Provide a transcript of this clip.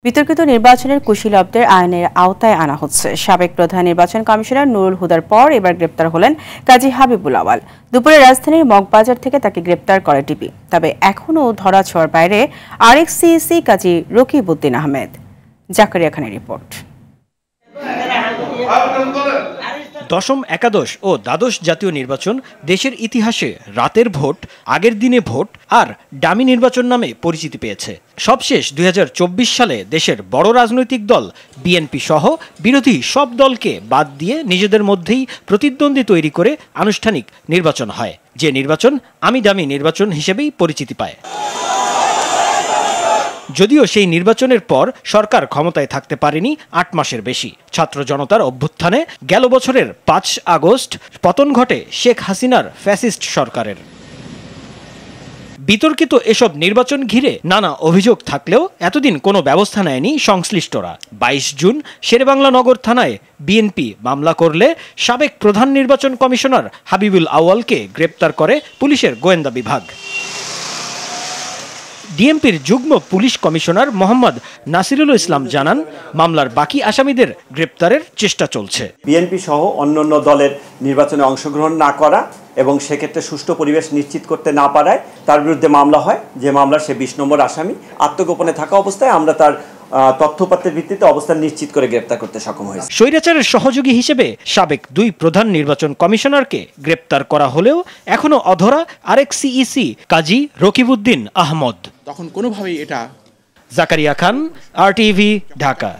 বিতর্কিত নির্বাচনের কুশীলবদের আইনের আওতায় আনা হচ্ছে। সাবেক প্রধান নির্বাচন কমিশনার নুরুল হুদার পর এবার গ্রেপ্তার হলেন কাজী হাবিবুল আওয়াল। দুপুরে রাজধানীর মগবাজার থেকে তাকে গ্রেপ্তার করে টিপি। তবে এখনও ধরাছোঁয়ার বাইরে আরেক সিইসি কাজী রকিবউদ্দিন আহমেদ। জাকারিয়া খানের রিপোর্ট। দশম, একাদশ ও দ্বাদশ জাতীয় নির্বাচন দেশের ইতিহাসে রাতের ভোট, আগের দিনে ভোট আর ডামি নির্বাচন নামে পরিচিতি পেয়েছে। সবশেষ ২০২৪ সালে দেশের বড় রাজনৈতিক দল বিএনপি সহ বিরোধী সব দলকে বাদ দিয়ে নিজেদের মধ্যেই প্রতিদ্বন্দ্বী তৈরি করে আনুষ্ঠানিক নির্বাচন হয়, যে নির্বাচন আমি ডামি নির্বাচন হিসেবেই পরিচিতি পায়। যদিও সেই নির্বাচনের পর সরকার ক্ষমতায় থাকতে পারেনি ৮ মাসের বেশি। ছাত্র জনতার অভ্যুত্থানে গেল বছরের ৫ আগস্ট পতন ঘটে শেখ হাসিনার ফ্যাসিস্ট সরকারের। বিতর্কিত এসব নির্বাচন ঘিরে নানা অভিযোগ থাকলেও এতদিন কোনো ব্যবস্থা নেয়নি সংশ্লিষ্টরা। ২২ জুন শেরেবাংলা নগর থানায় বিএনপি মামলা করলে সাবেক প্রধান নির্বাচন কমিশনার হাবিবুল আওয়ালকে গ্রেপ্তার করে পুলিশের গোয়েন্দা বিভাগ। ডিএমপির যুগ্ম পুলিশ কমিশনার মোহাম্মদ নাসিরুল ইসলাম জানান, মামলার বাকি আসামিদের গ্রেপ্তারের চেষ্টা চলছে। বিএনপি সহ অন্যান্য দলের নির্বাচনে অংশগ্রহণ না করা এবং সেক্ষেত্রে সুষ্ঠু পরিবেশ নিশ্চিত করতে না পারায় তার বিরুদ্ধে মামলা হয়। যে মামলার সে ২০ নম্বর আসামি। আত্মগোপনে থাকা অবস্থায় আমরা তার তথ্যপাত্রের ভিত্তিতে অবস্থান নিশ্চিত করে গ্রেপ্তার করতে সক্ষম হয়েছে। স্বৈরাচারের সহযোগী হিসেবে সাবেক ২ প্রধান নির্বাচন কমিশনারকে গ্রেপ্তার করা হলেও এখনো অধরা আরেক সিইসি কাজী রকিবউদ্দিন আহমদ। তখন কোনোভাবেই এটা। জাকারিয়া খান, RTV, ঢাকা।